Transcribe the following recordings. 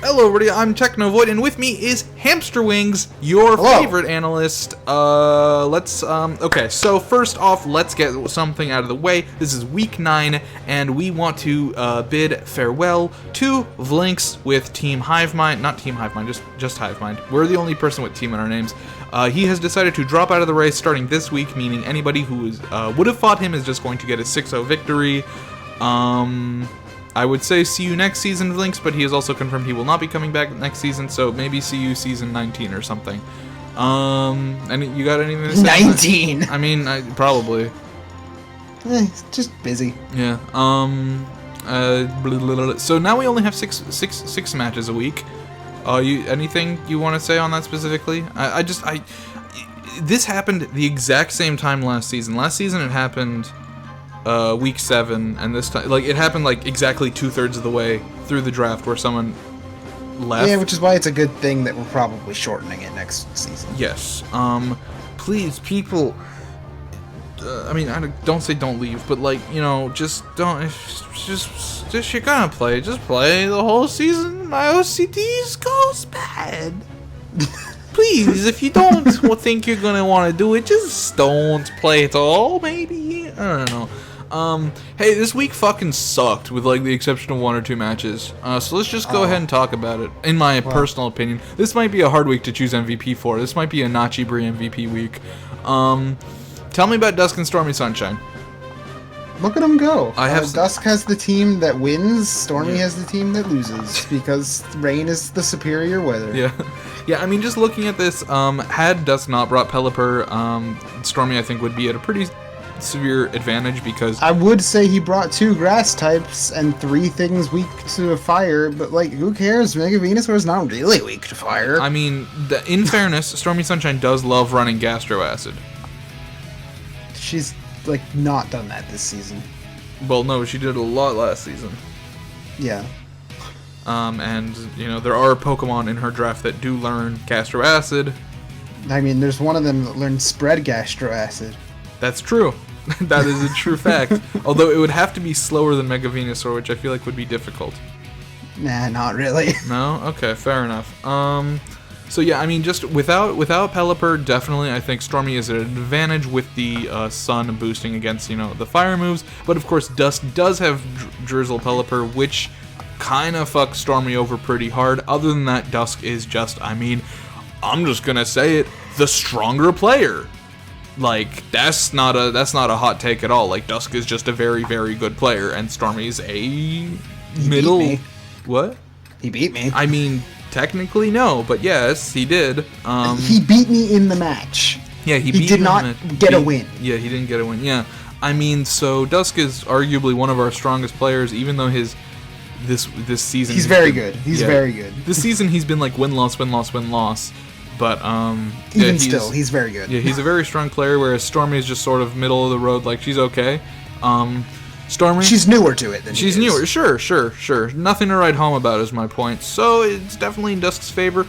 Hello everybody, I'm Technovoid, and with me is Hamsterwings, your Hello. favorite analyst. Okay, so first off, let's get something out of the way. This is week 9, and we want to bid farewell to Vlinks with Team Hivemind, not Team Hivemind, just Hivemind. We're the only person with team in our names. He has decided to drop out of the race starting this week, meaning anybody who would have fought him is just going to get a 6-0 victory. I would say see you next season, Vlinks, but he has also confirmed he will not be coming back next season, so maybe see you season 19 or something. And you got anything to say? 19! I mean, probably. Just busy. Yeah, so now we only have six matches a week. Anything you want to say on that specifically? This happened the exact same time last season. Last season it happened week 7, and this time, it happened exactly 2/3 of the way through the draft where someone left. Yeah, which is why it's a good thing that we're probably shortening it next season. Yes. Please, people. I mean, don't say don't leave, but just don't. Just you're gonna play. Just play the whole season. My OCDs goes bad. Please, if you don't think you're gonna want to do it, just don't play at all. Maybe, I don't know. Hey, this week fucking sucked with the exception of 1 or 2 matches. So let's just go ahead and talk about it. In my personal opinion, this might be a hard week to choose MVP for. This might be a Nachi Brie MVP week. Tell me about Dusk and Stormy Sunshine. Look at them go. Dusk has the team that wins, Stormy has the team that loses, because rain is the superior weather. Yeah. Yeah, I mean, just looking at this, had Dusk not brought Pelipper, Stormy, I think, would be at a pretty severe advantage because... I would say he brought 2 grass types and 3 things weak to fire, but, who cares? Mega Venusaur is not really weak to fire. I mean, in fairness, Stormy Sunshine does love running Gastro Acid. She's, not done that this season. Well, no, she did a lot last season. Yeah. And, there are Pokemon in her draft that do learn Gastro Acid. I mean, there's one of them that learned Spread Gastro Acid. That's true. That is a true fact. Although it would have to be slower than Mega Venusaur, which I feel like would be difficult. Nah, not really. No? Okay, fair enough. So yeah, I mean, just without Pelipper, definitely I think Stormy is at an advantage with the Sun boosting against, the fire moves. But of course, Dusk does have Drizzle Pelipper, which kind of fucks Stormy over pretty hard. Other than that, Dusk is just, I mean, I'm just gonna say it, the stronger player. That's not a hot take at all. Dusk is just a very, very good player, and Stormy's a middle... He beat me. What? He beat me. I mean, technically no, but yes, he did. He beat me in the match. Yeah, he did not get a win. Yeah, he didn't get a win. Yeah, I mean, so Dusk is arguably one of our strongest players, even though this season he's very good. He's very good. This season he's been win-loss, win-loss, win-loss. But still, he's very good. Yeah, he's a very strong player, whereas Stormy is just sort of middle of the road. She's okay. Stormy, she's newer to it than she's he is. newer. Sure. Nothing to write home about is my point. So it's definitely in Dusk's favor.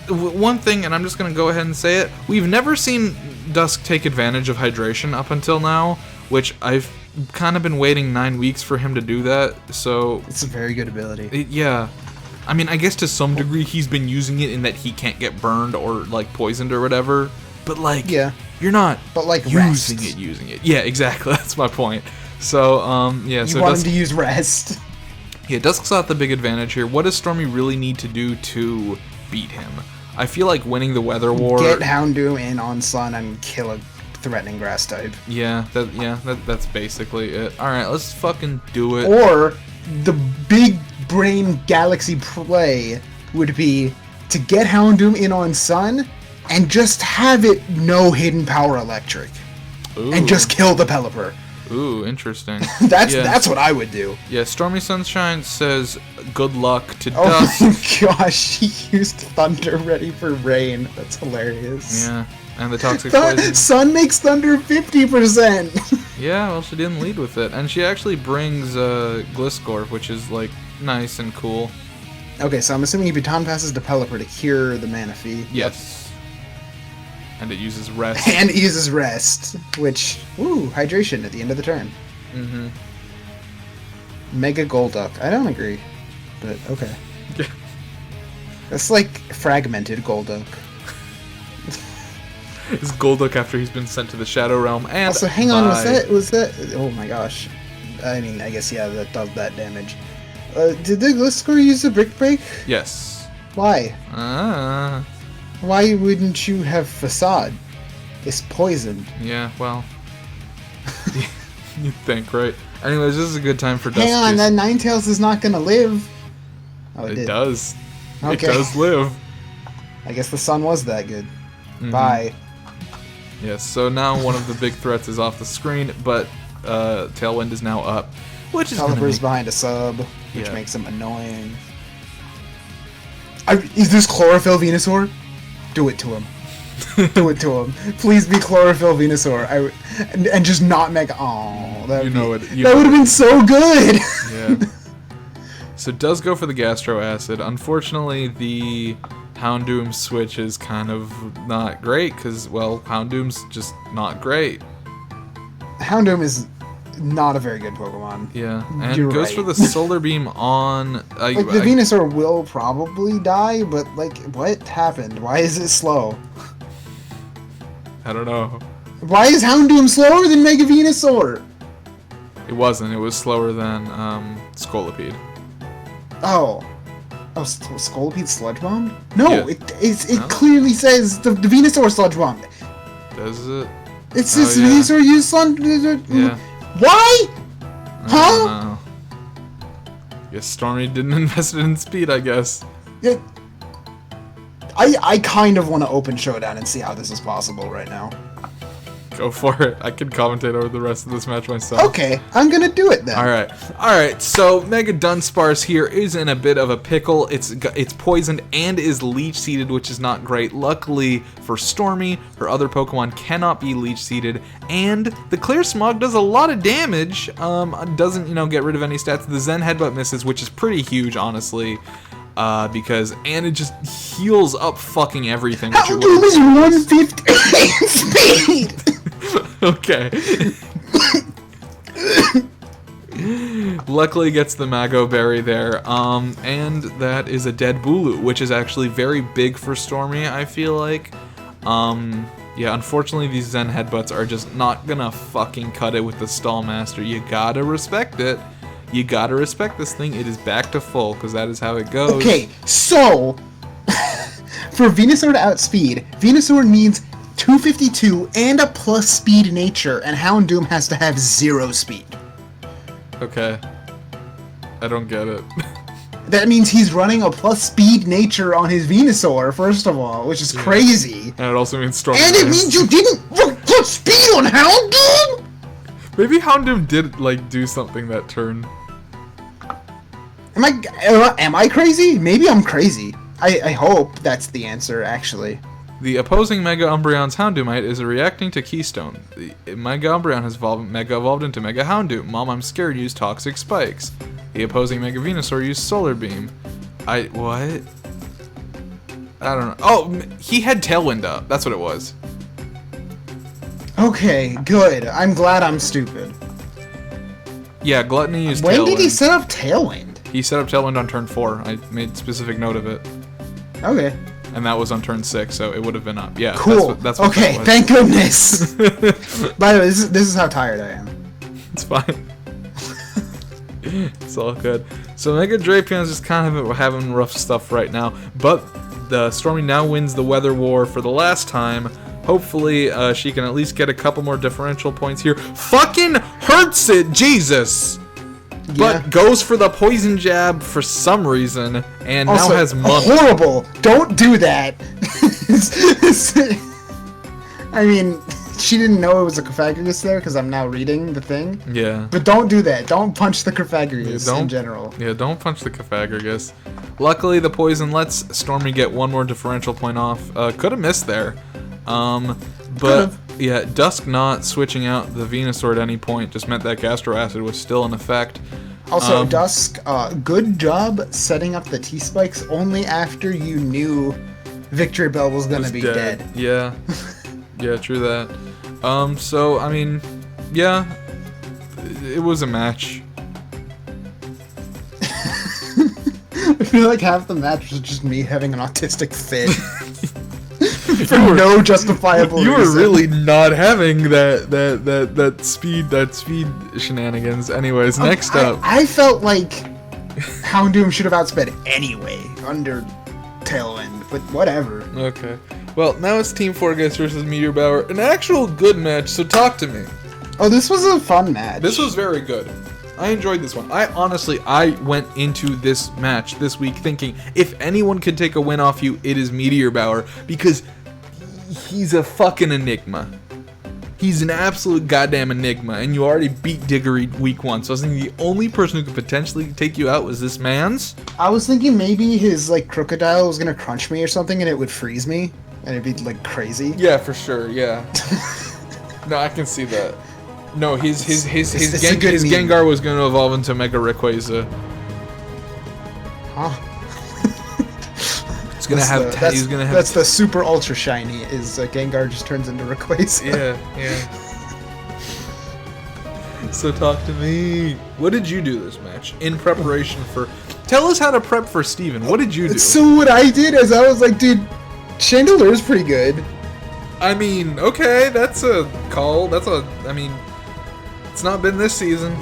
One thing, and I'm just gonna go ahead and say it: we've never seen Dusk take advantage of hydration up until now, which I've kind of been waiting 9 weeks for him to do that. So it's a very good ability. Yeah. I mean, I guess to some degree he's been using it in that he can't get burned or poisoned or whatever. But yeah, you're not. But using it. Yeah, exactly. That's my point. So yeah. You want him to use rest. Yeah, Dusk's not the big advantage here. What does Stormy really need to do to beat him? I feel like winning the Weather War. Get Houndoom in on Sun and kill a threatening grass type. Yeah, that's basically it. All right, let's fucking do it. Or the big brain galaxy play would be to get Houndoom in on Sun and just have it no hidden power electric. Ooh. And just kill the Pelipper. Ooh, interesting. That's what I would do. Yeah, Stormy Sunshine says good luck to Dusk. Oh my gosh, he used Thunder ready for rain. That's hilarious. Yeah, and the toxic poison. Sun makes Thunder 50%. Yeah, well, she didn't lead with it, and she actually brings Gliscor, which is nice and cool. Okay, so I'm assuming he baton passes to Pelipper to cure the Manaphy. Yes. And it uses rest. And it uses rest, which, hydration at the end of the turn. Mm-hmm. Mega Golduck. I don't agree, but okay. It's like fragmented Golduck. It's Golduck after he's been sent to the Shadow Realm, and also, hang on, was that? Oh my gosh! I mean, I guess yeah, that does that damage. Did the Gliscor use the Brick Break? Yes. Why? Uh, Why wouldn't you have Facade? It's poisoned. Yeah, well, you'd think, right? Anyways, this is a good time for Dusk. Hang on, that Ninetales is not gonna live. Oh, it did. does. Okay. It does live. I guess the sun was that good. Mm-hmm. Bye. Yes, so now one of the big threats is off the screen, but Tailwind is now up, which is Calibur's behind a sub, which Yeah. makes him annoying. Is this Chlorophyll Venusaur? Do it to him. Do it to him. Please be Chlorophyll Venusaur. And just not Mega. Oh, that would have been so good. Yeah. So it does go for the Gastro Acid. Unfortunately, the Houndoom switch is kind of not great because, well, Houndoom's just not great. Houndoom is not a very good Pokemon. Yeah, and You're goes right. for the Solar Beam on... Like, the Venusaur will probably die, but, like, what happened? Why is it slow? I don't know. Why is Houndoom slower than Mega Venusaur? It wasn't. It was slower than Scolipede. Oh. Oh, Scolipede Sludge Bomb? No, Yeah. it No? clearly says the Venusaur Sludge Bomb. Does it? It says Oh, yeah. Venusaur used Sludge. Yeah. Why? I Huh? don't know. Guess Stormy didn't invest in speed, I guess. Yeah. I kind of want to open Showdown and see how this is possible right now. Go for it. I can commentate over the rest of this match myself. Okay, I'm gonna do it then. Alright, so Mega Dunsparce here is in a bit of a pickle. It's poisoned and is leech seeded, which is not great. Luckily for Stormy, her other Pokemon cannot be leech seeded, and the Clear Smog does a lot of damage. Doesn't, get rid of any stats. The Zen Headbutt misses, which is pretty huge, honestly. Because it just heals up fucking everything. Houndoom is 150 speed! Okay. Luckily gets the Mago Berry there, and that is a dead Bulu, which is actually very big for Stormy, I feel like. Yeah, unfortunately these Zen Headbutts are just not gonna fucking cut it with the Stallmaster. You gotta respect it. You gotta respect this thing. It is back to full, because that is how it goes. Okay, so, for Venusaur to outspeed, Venusaur needs 252 and a plus speed nature, and Houndoom has to have 0 speed. Okay. I don't get it. That means he's running a plus speed nature on his Venusaur, first of all, which is crazy. And it also means Stormy. And it means you didn't run plus speed on Houndoom? Maybe Houndoom did, do something that turn. Am I crazy? Maybe I'm crazy. I hope that's the answer, actually. The opposing Mega Umbreon's Houndoomite is reacting to Keystone. The Mega Umbreon has Mega Evolved into Mega Houndoom. Mom, I'm scared, use Toxic Spikes. The opposing Mega Venusaur used Solar Beam. What? I don't know. Oh, he had Tailwind up. That's what it was. Okay, good. I'm glad I'm stupid. Yeah, Gluttony used When Tailwind. did he set up Tailwind? He set up Tailwind on turn 4. I made specific note of it. Okay. And that was on turn 6, so it would have been up. Yeah, cool. That's what okay, that was. thank goodness. By the way, this is how tired I am. It's fine. It's all good. So Mega Drapion's just kind of having rough stuff right now, but the Stormy now wins the Weather War for the last time. Hopefully, she can at least get a couple more differential points here. Fucking hurts it, Jesus! Yeah. But goes for the Poison Jab for some reason, and also, now has Monk. Horrible! Don't do that! I mean, she didn't know it was a Cofagrigus there, because I'm now reading the thing. Yeah. But don't do that. Don't punch the Cofagrigus in general. Yeah, don't punch the Cofagrigus. Luckily, the Poison lets Stormy get one more differential point off. Could have missed there. But Could've. yeah, Dusk not switching out the Venusaur at any point just meant that Gastro Acid was still in effect. Also, Dusk, good job setting up the T-Spikes only after you knew Victory Bell was gonna be dead. Yeah. Yeah, true that. So, I mean, yeah, it was a match. feel like half the match was just me having an autistic fit. For no justifiable You were reason. really not having that speed shenanigans. Anyways, next up. I felt like Houndoom should have outsped anyway under Tailwind, but whatever. Okay. Well, now it's Team 4 Guys versus Meteorbower. An actual good match, so talk to me. Oh, this was a fun match. This was very good. I enjoyed this one. I went into this match this week thinking, if anyone could take a win off you, it is Meteorbower, because he's a fucking enigma. He's an absolute goddamn enigma, and you already beat Diggory week 1, so I was thinking the only person who could potentially take you out was this man's. I was thinking maybe his, like, crocodile was gonna crunch me or something, and it would freeze me, and it'd be, like, crazy. Yeah, for sure, yeah. No, I can see that. No, his Gengar was going to evolve into Mega Rayquaza. Huh? It's gonna have. He's gonna have. That's the super ultra shiny. Is Gengar just turns into Rayquaza? Yeah. So talk to me. What did you do this match in preparation for? Tell us how to prep for Steven. What did you do? So what I did is I was like, dude, Chandelure is pretty good. I mean, okay, that's a call. I mean, it's not been this season.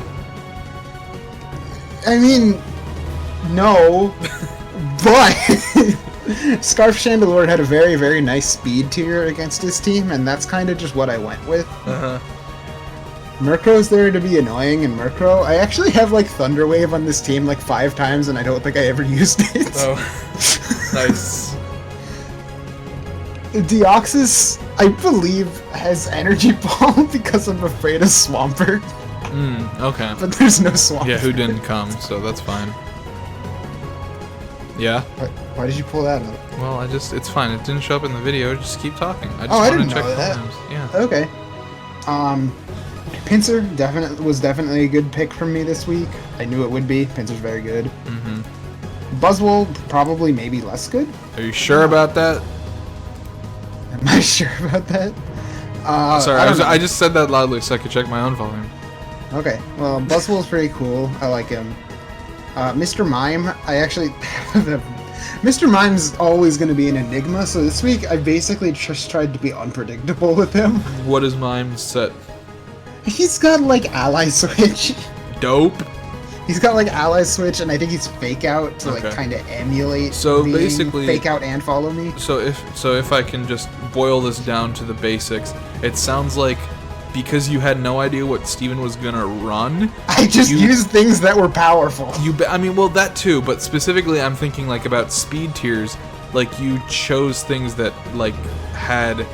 I mean, no, but Scarf Chandelure had a very, very nice speed tier against his team, and that's kind of just what I went with. Murkrow's there to be annoying, and Murkrow, I actually have like Thunder Wave on this team like 5 times, and I don't think I ever used it. Oh, nice. Deoxys, I believe, has Energy Ball because I'm afraid of Swampert. Okay. But there's no Swampert. Yeah, who didn't come, so that's fine. Yeah? Why did you pull that up? Well, it's fine. It didn't show up in the video. Just keep talking. I just I wanted didn't to check know that. times. Yeah. Okay. Pinsir was definitely a good pick from me this week. I knew it would be. Pinsir's very good. Buzzwole, probably maybe less good. Are you sure about that? Am I sure about that? Sorry, I just said that loudly so I could check my own volume. Okay, well, Buzzwole's pretty cool. I like him. Mr. Mime, I actually... Mr. Mime's always going to be an enigma, so this week I basically just tried to be unpredictable with him. What is Mime's set? He's got, like, Ally Switch. Dope. He's got, like, Ally Switch, and I think he's Fake Out to, like, kind of emulate being basically, Fake Out and Follow Me. So if I can just boil this down to the basics, it sounds like because you had no idea what Steven was gonna run, I just used things that were powerful. I mean, well, that too, but specifically I'm thinking, like, about speed tiers. Like, you chose things that, like, had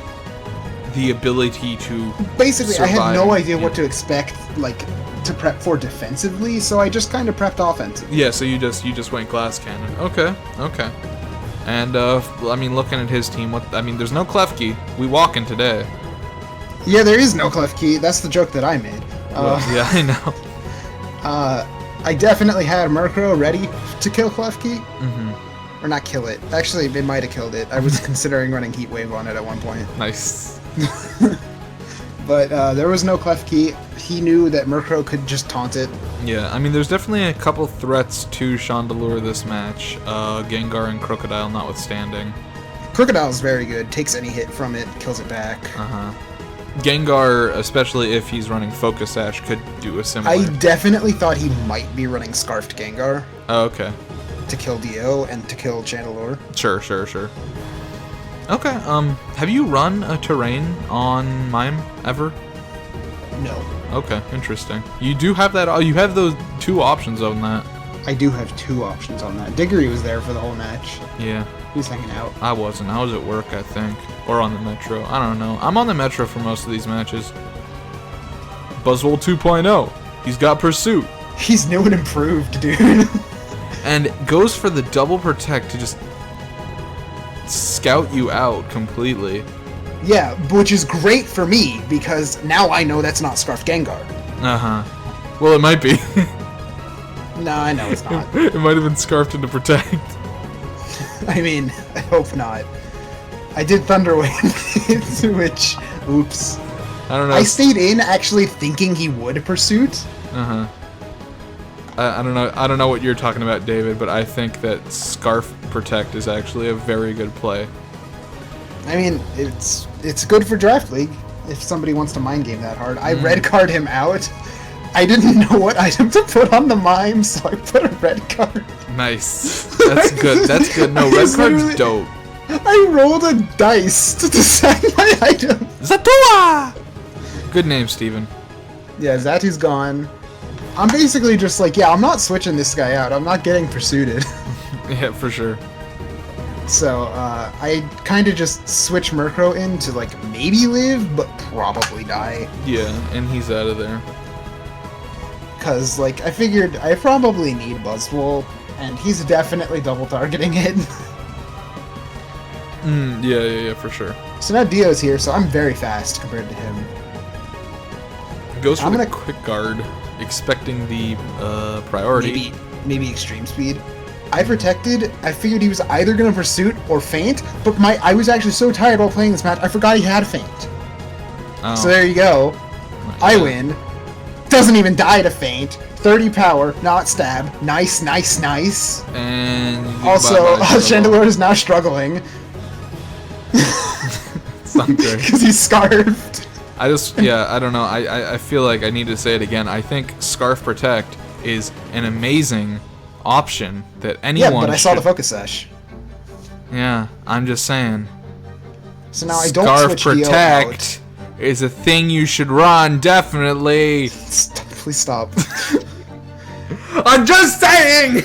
the ability to basically survive. I had no idea what to expect, like, to prep for defensively, so I just kind of prepped offensively. Yeah, so you just went Glass Cannon. Okay. And I mean, looking at his team, there's no Klefki. We walking today. Yeah, there is no Klefki. That's the joke that I made. Yeah, I know. I definitely had Murkrow ready to kill Klefki. Or not kill it. Actually, it might have killed it. I was considering running Heat Wave on it at one point. Nice. But there was no Klefki. He knew that Murkrow could just taunt it. Yeah, I mean, there's definitely a couple threats to Chandelure this match. Gengar and Crocodile notwithstanding. Crocodile's very good. Takes any hit from it, kills it back. Gengar, especially if he's running Focus Sash, could do a similar... I definitely thought he might be running Scarfed Gengar. Oh, okay. To kill Dio and to kill Chandelure. Sure. Okay, have you run a terrain on Mime ever? No. Okay, interesting. You do have that, you have those 2 options on that. I do have 2 options on that. Diggory was there for the whole match. Yeah. He was hanging out. I wasn't. I was at work, I think. Or on the Metro. I don't know. I'm on the Metro for most of these matches. Buzzwole 2.0. He's got Pursuit. He's new and improved, dude. And goes for the double protect to just scout you out completely. Yeah, which is great for me, because now I know that's not Scarf Gengar. Well, it might be. No, I know it's not. It might have been Scarfed into Protect. I mean, I hope not. I did Thunder Wave, which, oops. I don't know. I stayed in actually thinking he would Pursuit. I don't know what you're talking about, David, but I think that Scarf Protect is actually a very good play. I mean, it's good for Draft League if somebody wants to mind game that hard. I red card him out. I didn't know what item to put on the mime, so I put a red card. Nice. That's good. That's good. No, red card's dope. I rolled a dice to decide my item. Zatua! Good name, Steven. Yeah, Zatu's gone. I'm basically just like, yeah, I'm not switching this guy out. I'm not getting pursued. Yeah, for sure. So, I kind of just switch Murkrow in to, like, maybe live, but probably die. Yeah, and he's out of there. Because, like, I figured I probably need Buzzwole, and he's definitely double targeting it. Yeah, for sure. So now Dio's here, so I'm very fast compared to him. Goes for the quick guard, expecting the priority. Maybe extreme speed. I protected. I figured he was either going to pursuit or feint, but I was actually so tired while playing this match, I forgot he had feint. Oh. So there you go. I win. Doesn't even die to feint. 30 power, not stab. Nice. And also, Chandelure is now struggling. It's not great. Because he's scarfed. I don't know. I feel like I need to say it again. I think Scarf Protect is an amazing option that anyone Yeah, but I saw the Focus Sash. Yeah, I'm just saying. So now I don't Scarf switch Protect is a thing you should run, definitely. Please stop. I'm just saying!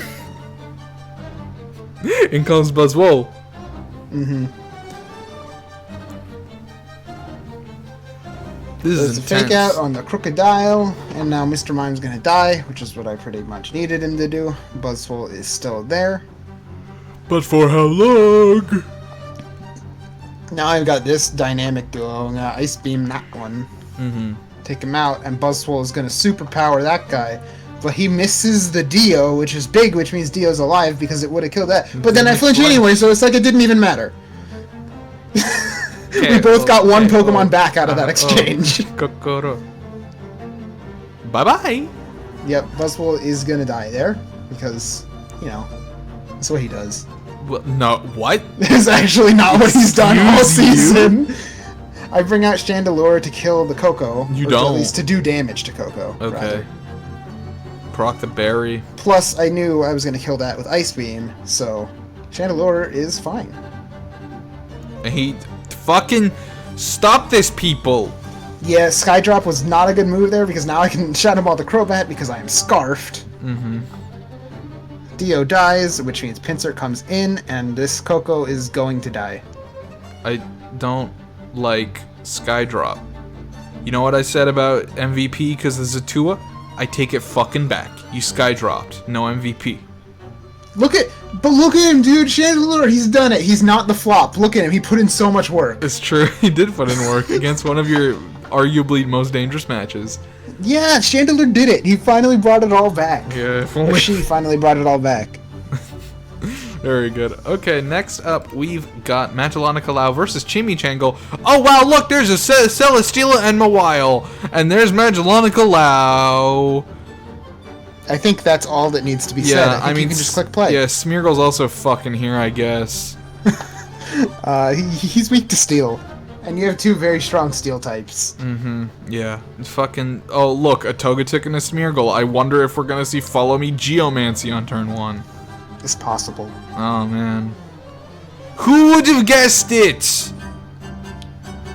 In comes Buzzwole. This There's is a intense. fake out on the Crocodile, and now Mr. Mime's gonna die, which is what I pretty much needed him to do. Buzzwole is still there. But for how long? Now I've got this dynamic duo. I'm gonna Ice Beam that one. Take him out, and Buzzwole is gonna superpower that guy. But he misses the Dio, which is big, which means Dio's alive because it would have killed that. But then I flinch anyway, so it's like it didn't even matter. We both got one Pokemon back out of that exchange. Kokoro. Bye-bye. Yep, Buzzwole is gonna die there because, you know, that's what he does. Well, no, what? That's actually not what he's done all season. I bring out Chandelure to kill the Coco. You or don't. At least to do damage to Coco. Okay. Rather. Proc the berry. Plus, I knew I was going to kill that with Ice Beam, so Chandelure is fine. And he fucking stop this, people. Yeah, Skydrop was not a good move there because now I can Shadow Ball the Crobat because I am Scarfed. Dio dies, which means Pinsir comes in, and this Coco is going to die. I don't like Skydrop. You know what I said about MVP because of Zatua? I take it fucking back. You Skydropped. No MVP. Look at him, dude. Chandelure, he's done it. He's not the flop. Look at him. He put in so much work. It's true. He did put in work against one of your arguably most dangerous matches. Yeah, Chandelure did it. He finally brought it all back. Yeah, if Or only. she finally brought it all back. Very good. Okay, next up we've got Magillanica Lou versus Chimichangle. Oh wow, look, there's a Celesteela and Mawile, and there's Magillanica Lou. I think that's all that needs to be said. I think you can just click play. Yeah, Smeargle's also fucking here, I guess. He's weak to steel. And you have two very strong steel types. Yeah. Fucking. Oh, look, a Togetic and a Smeargle. I wonder if we're gonna see Follow Me Geomancy on turn 1. It's possible. Oh, man. Who would have guessed it?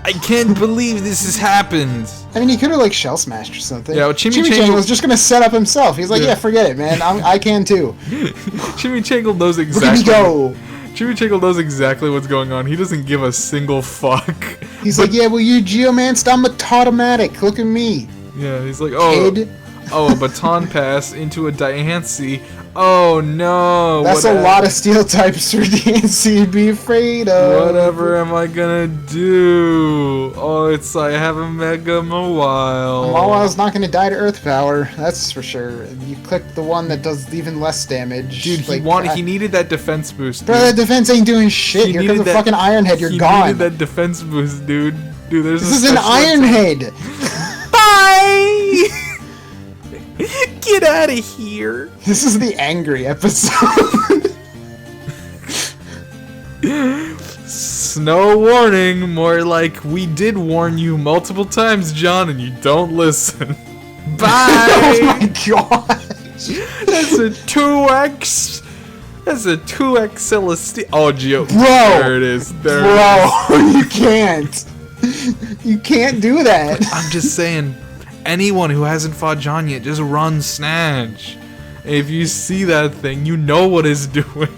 I can't believe this has happened. I mean, he could have, like, Shell Smashed or something. Yeah, well, Chimichangle was just gonna set up himself. He's like, yeah, forget it, man. I can too. Chimichangle knows Look exactly. at me go. Chimichangle knows exactly what's going on. He doesn't give a single fuck. He's like, yeah, well, you Geomanced. I'm a Tautomatic. Look at me. Yeah, he's like, oh, Kid. oh, a Baton Pass into a Diancie. Oh no! That's a lot of steel types for DNC to be afraid of. Whatever am I gonna do? Oh, it's I have a Mega Mawile. Mawile's not gonna die to Earth Power, that's for sure. You click the one that does even less damage. Dude, he needed that defense boost. Dude. Bro, that defense ain't doing shit. Here comes a fucking Iron Head, you're gone. He needed that defense boost, dude. Dude, there's this is an Iron Head! Bye! Get out of here! This is the angry episode. Snow warning, more like we did warn you multiple times, John, and you don't listen. Bye! Oh my gosh! That's a 2x. That's a 2x Celestia. Oh, Geo. Bro! There it is. There Bro, you can't. You can't do that. I'm just saying, anyone who hasn't fought John yet, just run Snatch. If you see that thing, you know what it's doing.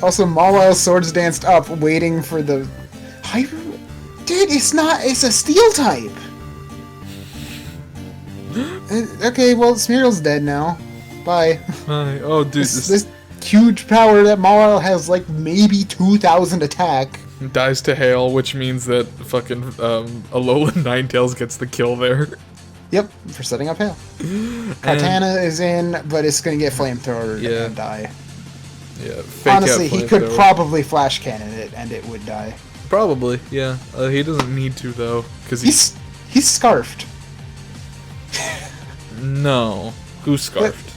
Also, Mawile Swords danced up, waiting for the... Hyper... Dude, it's not... It's a steel type! Okay, well, Smeargle's dead now. Bye. Oh, dude. This huge power that Mawile has, like, maybe 2,000 attack. Dies to hail, which means that fucking Alolan Ninetales gets the kill there. Yep, for setting up hail. Kartana is in, but it's gonna get flamethrower and die. Yeah, fake honestly, he could probably flash cannon it, and it would die. Probably, yeah. He doesn't need to though, because he's scarfed. No, who's scarfed?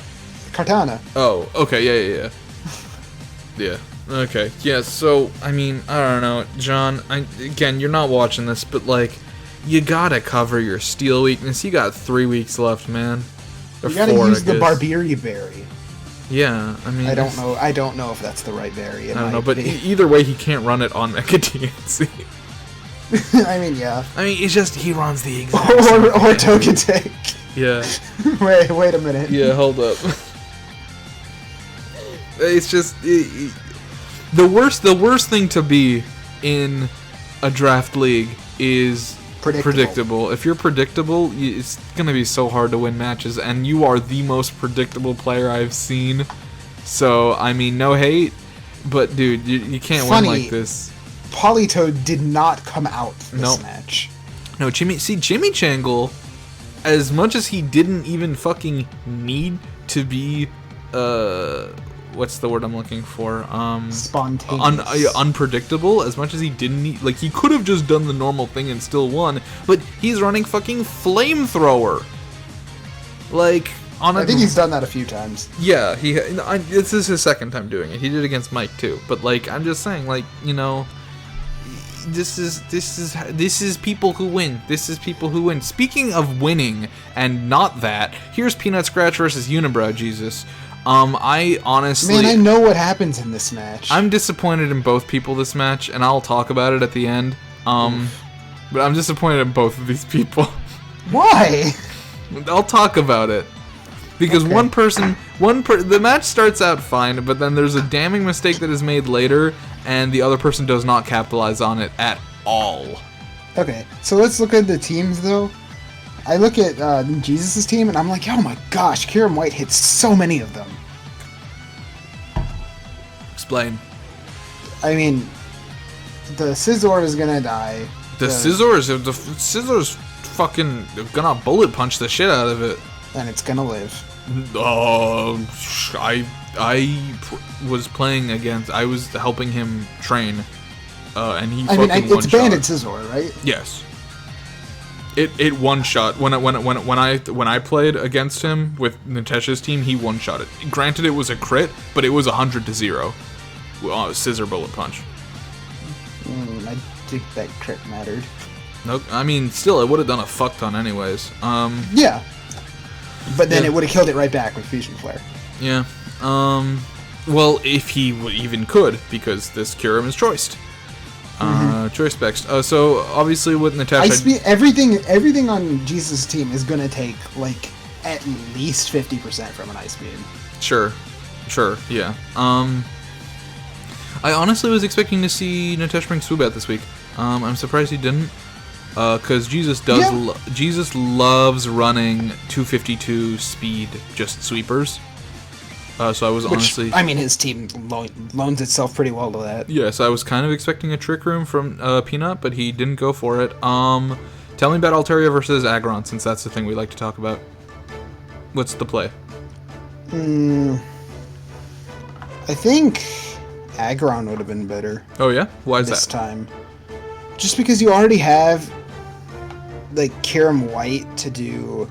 Kartana. Oh, okay, yeah. Yeah. Okay. Yeah. So, I mean, I don't know, John. Again, you're not watching this, but like, you gotta cover your steel weakness. You got 3 weeks left, man. Or you gotta 4, use the Barbieri berry. Yeah, I mean, I don't know. I don't know if that's the right berry. I don't know, but either way, he can't run it on Mecha DNC. I mean, yeah. I mean, it's just he runs the exact or Togetic. Yeah. Wait a minute. Yeah, hold up. It's just the worst thing to be in a draft league is predictable. If you're predictable, it's gonna be so hard to win matches, and you are the most predictable player I've seen. So I mean, no hate, but dude, you can't win like this. Politoed did not come out this match. No, Chimichangle, as much as he didn't even fucking need to be what's the word I'm looking for? Spontaneous. Unpredictable. As much as he didn't need, like, he could have just done the normal thing and still won, but he's running fucking flamethrower. Like, on I think he's done that a few times. Yeah, this is his second time doing it. He did it against Mike too. But like, I'm just saying, like, you know, this is people who win. This is people who win. Speaking of winning and not that, here's Peanutscratch versus UnibrowJesus. I honestly... Man, I know what happens in this match. I'm disappointed in both people this match, and I'll talk about it at the end. But I'm disappointed in both of these people. Why? I'll talk about it. Because the match starts out fine, but then there's a damning mistake that is made later, and the other person does not capitalize on it at all. Okay, so let's look at the teams, though. I look at Jesus' team, and I'm like, oh my gosh, Kieran White hits so many of them. Explain. I mean, the Scizor is gonna die. The Scissor's fucking gonna bullet punch the shit out of it. And it's gonna live. I was playing against. I was helping him train, and he. It's Banded Scizor, right? Yes. It one shot when I played against him with Natesh's team. He one shot it. Granted, it was a crit, but it was 100-0. Scissor bullet punch. I think that crit mattered. Nope. I mean, still, it would have done a fuck ton anyways. Yeah. But then it would have killed it right back with Fusion Flare. Yeah. Well, if he even could, because this Kyurem is choiced. Choice specs. So obviously with Natasha, everything on Jesus' team is gonna take like at least 50% from an Ice Beam. Sure, yeah. I honestly was expecting to see Natesh bring Swoobat this week. I'm surprised he didn't. Because Jesus Jesus loves running 252 speed just sweepers. So I was honestly... I mean, his team loans itself pretty well to that. Yes, I was kind of expecting a Trick Room from Peanut, but he didn't go for it. Tell me about Altaria versus Aggron, since that's the thing we like to talk about. What's the play? I think Aggron would have been better. Oh yeah? Why is that? This time. Just because you already have like Kyurem White to deal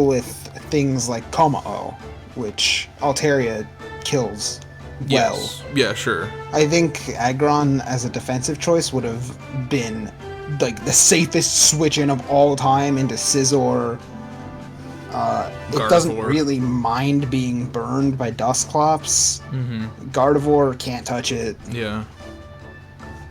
with things like Komao, which Altaria kills well. Yes. Yeah, sure. I think Aggron as a defensive choice would have been like the safest switch in of all time into Scizor. It doesn't really mind being burned by Dusclops. Gardevoir can't touch it. Yeah.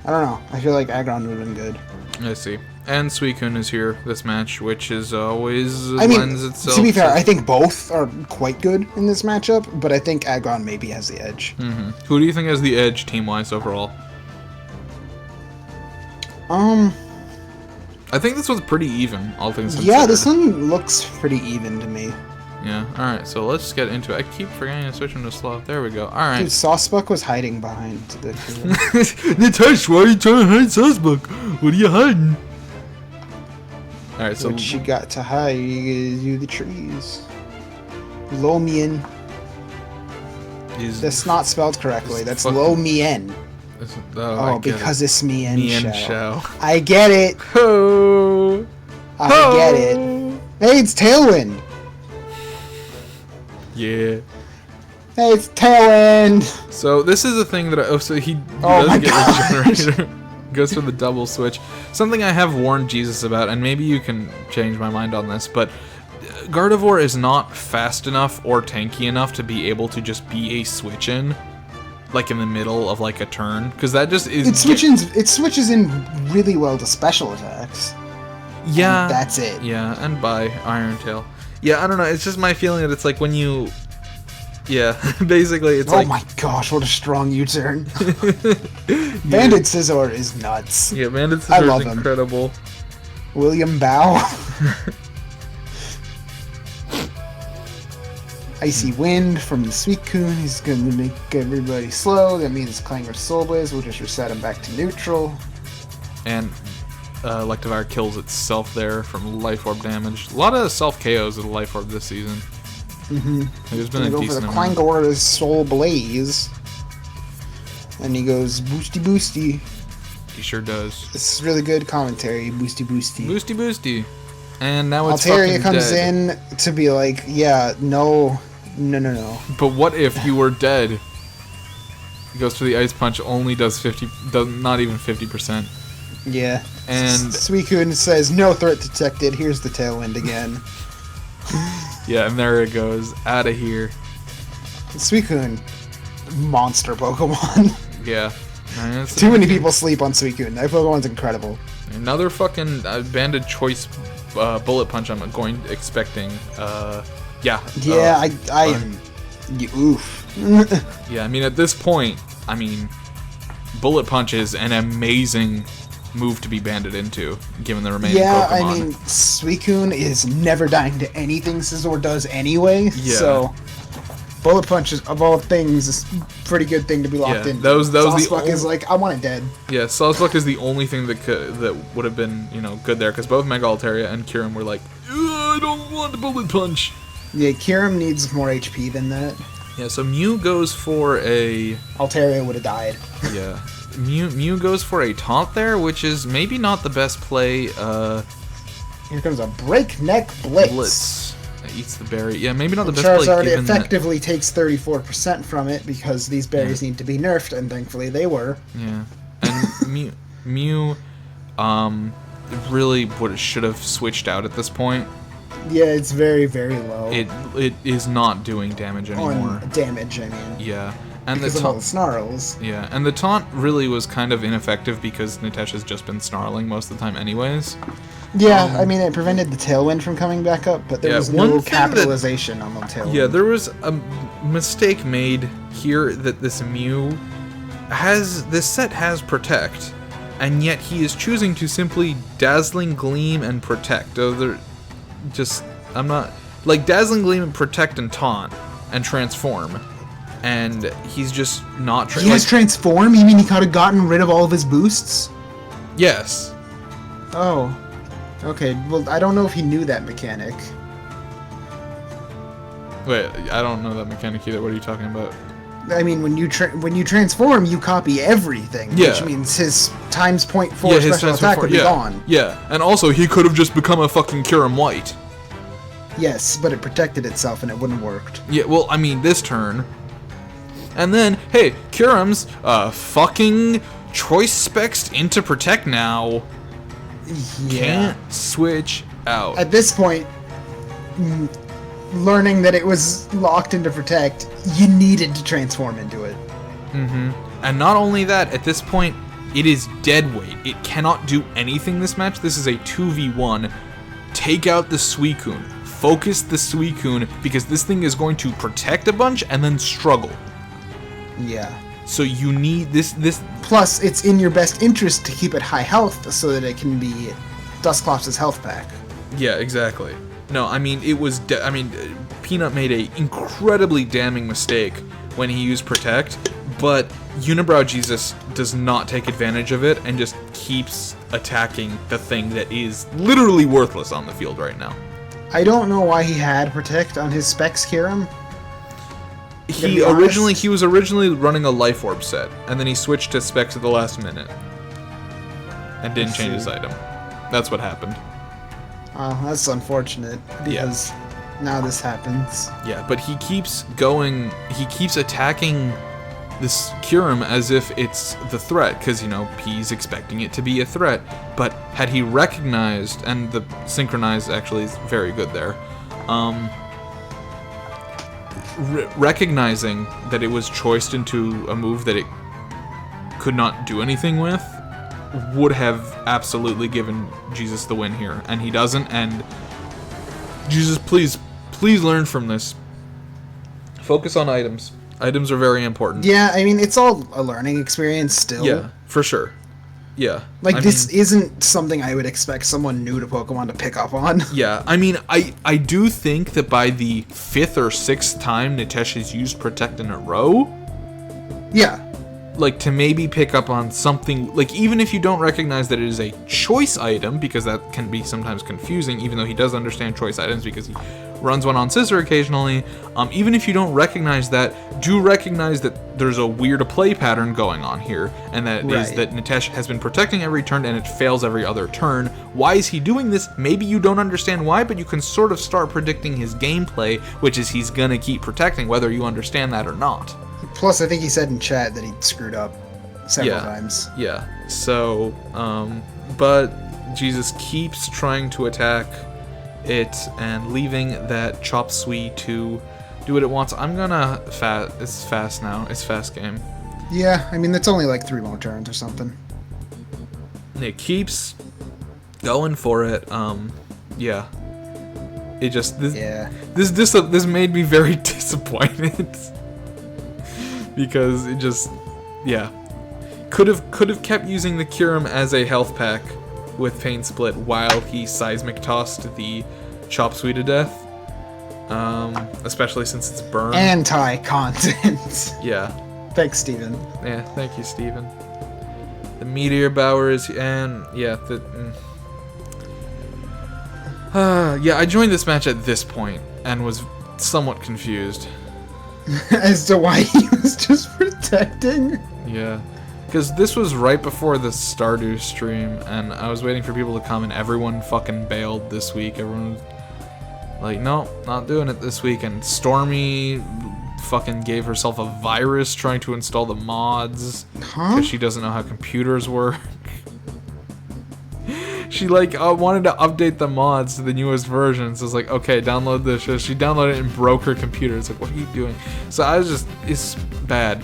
I don't know. I feel like Aggron would have been good. I see. And Suicune is here this match, which is always I mean, lends itself to be fair, I think both are quite good in this matchup, but I think Aggron maybe has the edge. Who do you think has the edge team-wise overall? I think this one's pretty even, all things considered. Yeah, this one looks pretty even to me. Yeah, alright, so let's get into it. I keep forgetting to switch into slow. There we go. Alright. Dude, Saucebuck was hiding behind the... Nitesh, why are you trying to hide Saucebuck? What are you hiding? Alright, so... What she got to hide is you the trees. Lomien. That's not spelled correctly. That's Lomien. Oh, because it's Mien Shell. I get it. Ho! I get it. Hey, it's Tailwind. Yeah. Hey, it's Tailwind. So this is a thing that so he Oh does get regenerator. Goes for the double switch. Something I have warned Jesus about, and maybe you can change my mind on this, but Gardevoir is not fast enough or tanky enough to be able to just be a switch in. Like in the middle of like a turn, because that just is. It switches in really well to special attacks. Yeah, and that's it. Yeah, and by Iron Tail. Yeah, I don't know. It's just my feeling that it's like when you. Yeah, basically it's like. Oh my gosh! What a strong U-turn. Bandit Scizor is nuts. Yeah, Bandit Scizor is incredible. William Bow. Icy Wind from the Suicune. He's going to make everybody slow. That means Clangor's Soul Blaze will just reset him back to neutral. And Electivire kills itself there from Life Orb damage. A lot of self KOs of the Life Orb this season. There's been a decent amount. Clangor's Soul Blaze. And he goes boosty boosty. He sure does. This is really good commentary. Boosty boosty. Boosty boosty. And now it's Altaria fucking comes dead. in to be like, yeah, no. But what if you were dead? He goes for the Ice Punch, only does not even 50%. Yeah. And Suicune says, no threat detected, here's the Tailwind again. Yeah, and there it goes, out of here. Suicune, monster Pokemon. Yeah. Too many people sleep on Suicune. That Pokemon's incredible. Another fucking banded choice bullet punch I'm expecting. Yeah. Yeah, I am. Oof. Yeah, I mean, at this point, I mean, bullet punch is an amazing move to be banded into, given the remaining Pokemon. I mean, Suicune is never dying to anything Scizor does anyway, so bullet punch is, of all things, is a pretty good thing to be locked in. That was the only... is like, I want it dead. Yeah, Saucebuck is the only thing that would have been, good there, because both Mega Altaria and Kyurem were like, I don't want a bullet punch. Yeah, Kyurem needs more HP than that. Yeah, so Mew goes for a... Altaria would have died. Yeah. Mew goes for a taunt there, which is maybe not the best play. Here comes a breakneck blitz. That eats the berry. Yeah, maybe not the best play. Charizard effectively takes 34% from it because these berries need to be nerfed, and thankfully they were. Yeah. And Mew really should have switched out at this point. Yeah, it's very, very low. It is not doing damage anymore. On damage, I mean. Yeah. And because of all the snarls. Yeah, and the taunt really was kind of ineffective because Nitesh has just been snarling most of the time anyways. Yeah, I mean, it prevented the Tailwind from coming back up, but there was no capitalization on the Tailwind. Yeah, there was a mistake made here that this Mew this set has Protect, and yet he is choosing to simply Dazzling Gleam and Protect. I'm not... Like, Dazzling Gleam and Protect and Taunt and Transform. And he's just not... He has Transform? You mean he could have gotten rid of all of his boosts? Yes. Oh. Okay, well, I don't know if he knew that mechanic. Wait, I don't know that mechanic either. What are you talking about? I mean, when you transform, you copy everything, which means his times 0.4 special attack would be gone. Yeah, and also he could have just become a fucking Kyurem White. Yes, but it protected itself and it wouldn't have worked. Yeah, well, I mean, this turn. And then, hey, Kyurem's fucking choice specs into protect now. Yeah. Can't switch out. At this point, learning that it was locked into protect, you needed to transform into it. Mm-hmm. And not only that, at this point, it is dead weight. It cannot do anything this match. This is a 2v1. Take out the Suicune. Focus the Suicune, because this thing is going to protect a bunch and then struggle. Yeah. So you need this. Plus, it's in your best interest to keep it high health so that it can be Dusclops' health pack. Yeah, exactly. No, I mean, it was... Peanut made a incredibly damning mistake when he used Protect, but UnibrowJesus does not take advantage of it and just keeps attacking the thing that is literally worthless on the field right now. I don't know why he had Protect on his Specs Kyurem. He was originally running a Life Orb set, and then he switched to Specs at the last minute. And didn't change his item. That's what happened. Oh, that's unfortunate, because now this happens. Yeah, but he keeps going, he keeps attacking this Kyurem as if it's the threat, because, you know, he's expecting it to be a threat. But had he recognized, and the Synchronize actually is very good there, recognizing that it was choiced into a move that it could not do anything with, would have absolutely given Jesus the win here, and he doesn't. And Jesus, please learn from this. Focus on items. Items are very important. Yeah, I mean, it's all a learning experience still. Yeah, for sure. Yeah. Like, this isn't something I would expect someone new to Pokemon to pick up on. Yeah, I mean, I do think that by the 5th or 6th time Nitesh has used Protect in a row... Yeah. Like, to maybe pick up on something... Like, even if you don't recognize that it is a choice item, because that can be sometimes confusing, even though he does understand choice items because he runs one on Scissor occasionally, even if you don't recognize that, do recognize that there's a weird play pattern going on here, and that is that Nitesh has been protecting every turn and it fails every other turn. Why is he doing this? Maybe you don't understand why, but you can sort of start predicting his gameplay, which is he's gonna keep protecting whether you understand that or not. Plus, I think he said in chat that he screwed up several times. Yeah, so, but Jesus keeps trying to attack it and leaving that Chop Suey to do what it wants. I'm gonna it's fast now. It's fast game. Yeah, I mean, that's only like 3 more turns or something. It keeps going for it. Yeah. It just this made me very disappointed. Because it just, could have kept using the Kyurem as a health pack with Pain Split while he seismic tossed the Chop Suey to death, especially since it's burn. Anti-content. Yeah. Thanks, Steven. Yeah, thank you, Steven. The meteorbower is, and I joined this match at this point and was somewhat confused. As to why he was just protecting? Yeah. Because this was right before the Stardew stream, and I was waiting for people to come, and everyone fucking bailed this week. Everyone was like, no, not doing it this week. And Stormy fucking gave herself a virus trying to install the mods. Because she doesn't know how computers work. She wanted to update the mods to the newest version, so it's like, okay, download this. She downloaded it and broke her computer. It's like, what are you doing? So I was just, it's bad.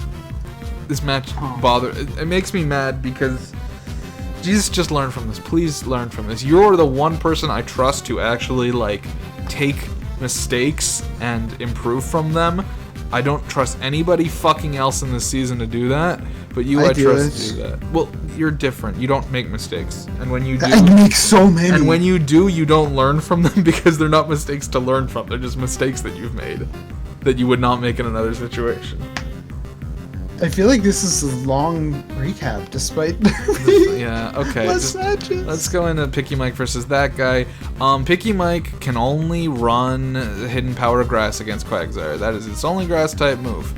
This match it makes me mad because Jesus, just learn from this. Please learn from this. You're the one person I trust to actually take mistakes and improve from them. I don't trust anybody fucking else in this season to do that, but I trust to do that. Well, you're different. You don't make mistakes, and when you do, I make so many. And when you do, you don't learn from them because they're not mistakes to learn from. They're just mistakes that you've made that you would not make in another situation. I feel like this is a long recap, despite yeah. Okay. less matches. Let's go into Pickymike versus that guy. Pickymike can only run Hidden Power Grass against Quagsire. That is its only Grass type move.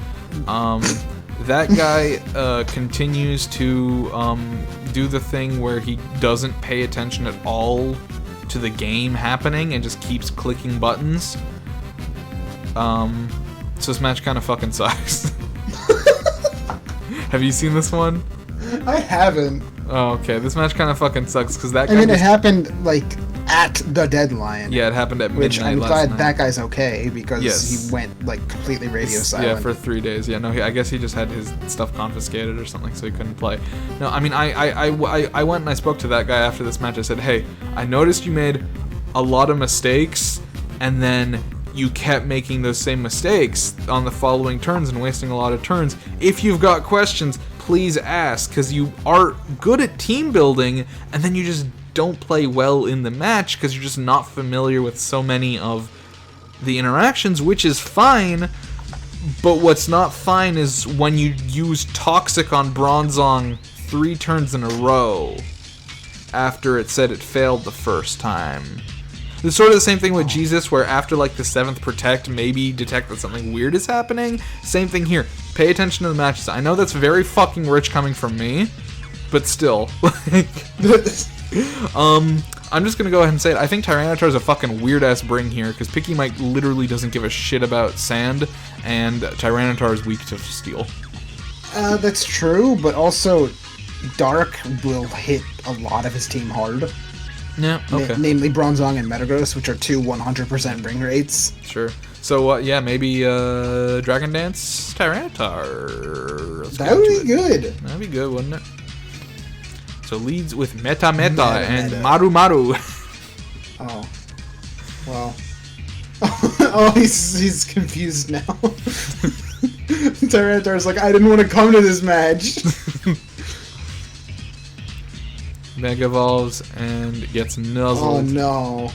That guy continues to do the thing where he doesn't pay attention at all to the game happening and just keeps clicking buttons. So this match kind of fucking sucks. Have you seen this one? I haven't. Oh, okay. This match kind of fucking sucks because that guy. I mean, it happened like at the deadline. Yeah, it happened at midnight. Which I'm last glad night. that guy's okay because he went like completely radio silent. Yeah, for 3 days. Yeah, no, I guess he just had his stuff confiscated or something, so he couldn't play. No, I mean, I went and I spoke to that guy after this match. I said, hey, I noticed you made a lot of mistakes, and then you kept making those same mistakes on the following turns and wasting a lot of turns. If you've got questions, please ask, because you are good at team building, and then you just don't play well in the match because you're just not familiar with so many of the interactions, which is fine. But what's not fine is when you use Toxic on Bronzong 3 turns in a row after it said it failed the first time. It's sort of the same thing with Jesus, where after like the 7th Protect, maybe detect that something weird is happening. Same thing here. Pay attention to the matches. I know that's very fucking rich coming from me, but still. I'm just gonna go ahead and say it. I think Tyranitar is a fucking weird-ass bring here, because Pickymike literally doesn't give a shit about sand, and Tyranitar is weak to steel. That's true, but also Dark will hit a lot of his team hard. Yeah, okay. Namely Bronzong and Metagross, which are two 100% bring rates. Sure. So, yeah, maybe Dragon Dance Tyranitar. That would be good. That'd be good, wouldn't it? So leads with Meta and Meta. Maru Maru. Oh. Well. Oh, he's confused now. Tyranitar's like, I didn't want to come to this match. Mega Evolves and gets nuzzled. Oh no.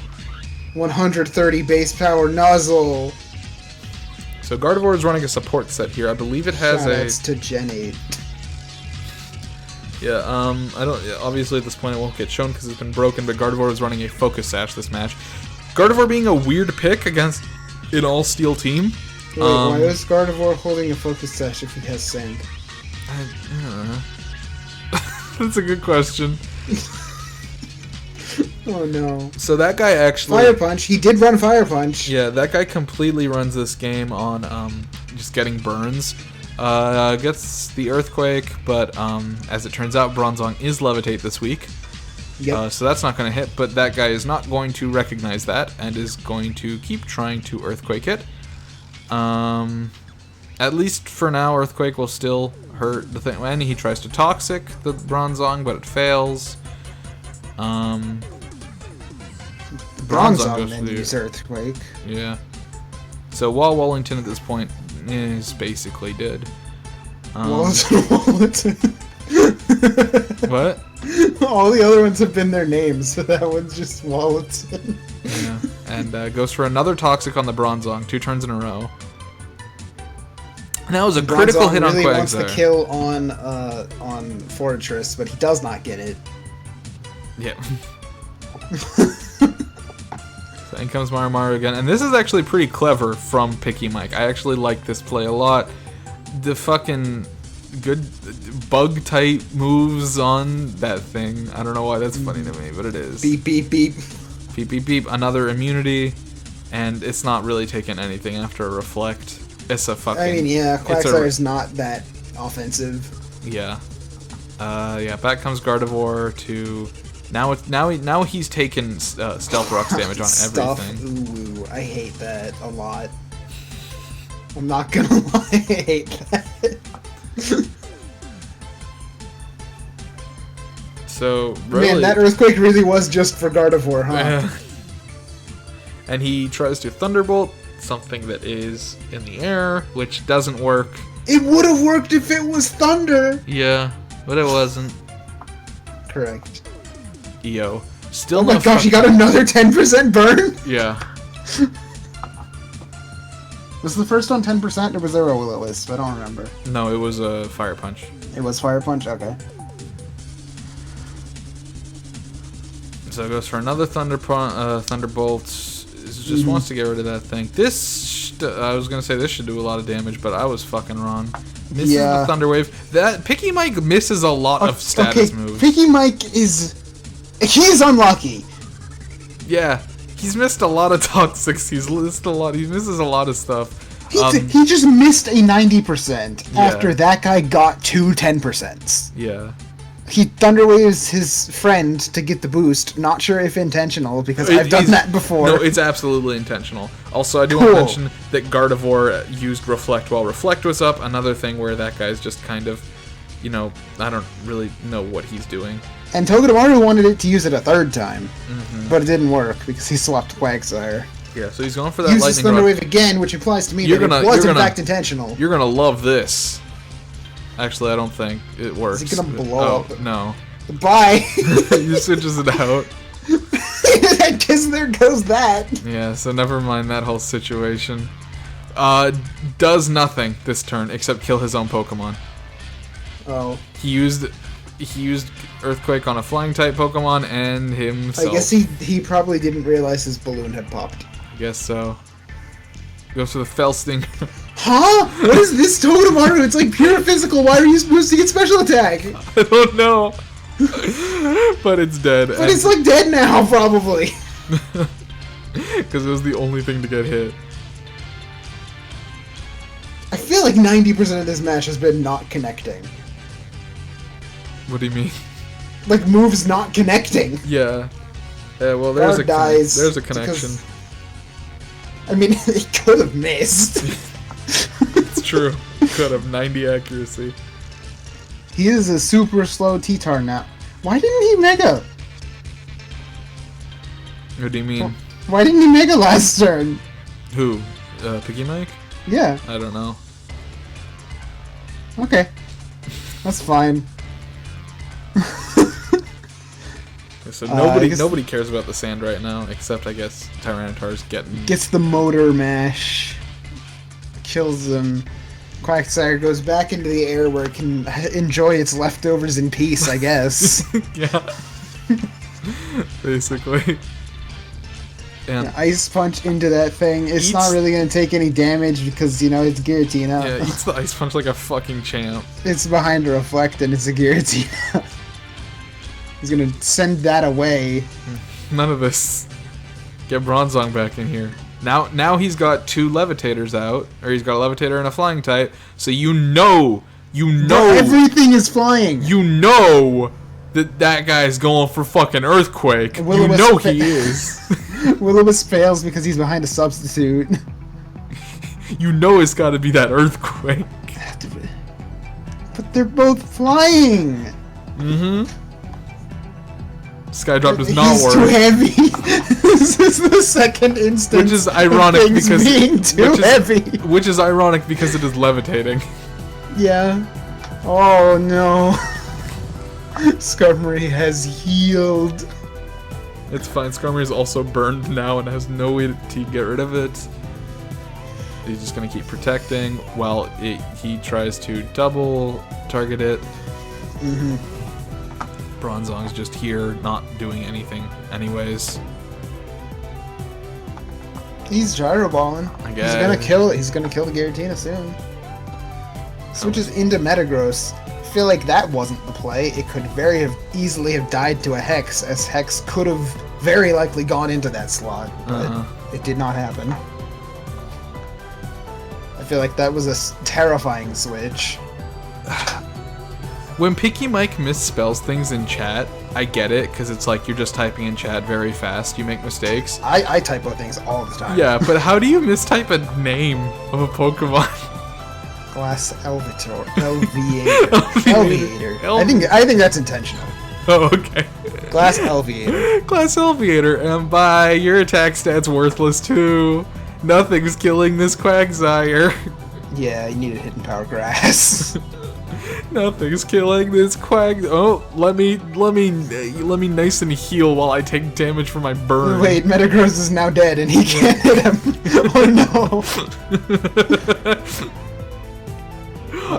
130 base power nuzzle. So Gardevoir is running a support set here. I believe it has Shoutouts to Gen 8. Yeah, I don't. Obviously, at this point, it won't get shown because it's been broken. But Gardevoir is running a Focus Sash this match. Gardevoir being a weird pick against an all-steel team. Wait, why is Gardevoir holding a Focus Sash if he has sand? I don't know. That's a good question. Oh no. So that guy actually... Fire Punch. He did run Fire Punch. Yeah, that guy completely runs this game on just getting burns. Gets the Earthquake, but as it turns out, Bronzong is Levitate this week. Yep. So that's not going to hit, but that guy is not going to recognize that and is going to keep trying to Earthquake it. At least for now, Earthquake will still hurt the thing. When he tries to Toxic the Bronzong, but it fails. Bronzong then use Earthquake. Yeah. So while Wallington at this point is basically dead. Wallington. What? All the other ones have been their names, so that one's just Wallington. Yeah. And goes for another Toxic on the Bronzong, 2 turns in a row. And that was a critical Bronzong hit on really Quags wants there. the kill on Fortress, but he does not get it. Yeah. So in comes Maru again, and this is actually pretty clever from Pickymike. I actually like this play a lot. The fucking good bug type moves on that thing. I don't know why that's funny to me, but it is. Beep beep beep. Beep beep beep. Another immunity, and it's not really taking anything after a Reflect. It's a fucking... I mean, yeah, Quagsire is not that offensive. Yeah. Yeah, back comes Gardevoir to... Now he's taken Stealth Rock's damage on everything. Ooh, I hate that a lot. I'm not gonna lie, I hate that. So, really... Man, that Earthquake really was just for Gardevoir, huh? And he tries to Thunderbolt, something that is in the air, which doesn't work. It would have worked if it was Thunder! Yeah, but it wasn't. Correct. EO. Still Oh my no gosh, he got another 10% burn? Yeah. Was the first one 10% or was there a Will-O-Wisp? I don't remember. No, it was a Fire Punch. It was Fire Punch? Okay. So it goes for another Thunderbolt. Just wants to get rid of that thing. I was going to say this should do a lot of damage, but I was fucking wrong. Misses the Thunder Wave. That Pickymike misses a lot of status moves. Pickymike is... He's unlucky. Yeah, he's missed a lot of toxics. He misses a lot of stuff. He just missed a 90% after that guy got 2 10%. Yeah. He thunderwaves his friend to get the boost. Not sure if intentional, because I've done that before. No, it's absolutely intentional. Also, I do want to mention that Gardevoir used Reflect while Reflect was up. Another thing where that guy's just kind of, you know, I don't really know what he's doing. And Togedemaru wanted it to use it a 3rd time, but it didn't work because he swapped Quagsire. Yeah, so he's going for that Uses lightning Thunderwave rod. again, which implies to me that it was in fact intentional. You're gonna love this. Actually, I don't think it works. Is it gonna blow up? No. Bye! He switches it out. I guess there goes that. Yeah, so never mind that whole situation. Does nothing this turn except kill his own Pokemon. Oh. He used Earthquake on a flying type Pokemon and himself. I guess he probably didn't realize his balloon had popped. I guess so. Goes for the Fell Sting. Huh? What is this Togedemaru? It's like pure physical. Why are you supposed to get special attack? I don't know. But it's dead. But it's like dead now, probably. Because it was the only thing to get hit. I feel like 90% of this match has been not connecting. What do you mean? Like moves not connecting. Yeah. Yeah, well, there's a connection. I mean, he could have missed. It's true. Could have 90 accuracy. He is a super slow T-Tar now. Why didn't he Mega? What do you mean? Why didn't he Mega last turn? Who? Pickymike? Yeah. I don't know. Okay. That's fine. So nobody cares about the sand right now, except I guess Tyranitar's gets the motor mash, kills them. Quagsire goes back into the air where it can enjoy its leftovers in peace, I guess. Yeah. Basically. And Ice Punch into that thing. It's not really going to take any damage because, you know, it's Giratina. Yeah, eats the Ice Punch like a fucking champ. It's behind a Reflect and it's a Giratina. He's going to send that away. None of this. Get Bronzong back in here. Now he's got 2 Levitators out, or he's got a Levitator and a Flying type, so you know everything is flying. You know that guy's going for fucking Earthquake. You know he is. Will-O-Wisp fails because he's behind a substitute. You know it's got to be that Earthquake. But they're both flying. Mm-hmm. Skydrop does not He's work. Too heavy. This is the second instance. Which is ironic because being too heavy. Which is ironic because it is levitating. Yeah. Oh no. Skarmory has healed. It's fine. Skarmory is also burned now and has no way to get rid of it. He's just gonna keep protecting while he tries to double target it. Mm-hmm. Bronzong's just here, not doing anything anyways. He's gyro balling. I guess. He's gonna kill the Giratina soon. Switches into Metagross. I feel like that wasn't the play. It could very easily have died to a Hex, as Hex could have very likely gone into that slot, but it did not happen. I feel like that was a terrifying switch. When Pickymike misspells things in chat, I get it, because it's like you're just typing in chat very fast, you make mistakes. I typo things all the time. Yeah, but how do you mistype a name of a Pokemon? Glass Elviator. Elviator. I think that's intentional. Oh, okay. Glass Elviator. Glass Elviator, and bye, your attack stat's worthless too. Nothing's killing this Quagsire. Yeah, you need a Hidden Power Grass. Nothing's killing this Quag. Oh, let me nice and heal while I take damage from my burn. Wait, Metagross is now dead and he can't hit him. Oh no.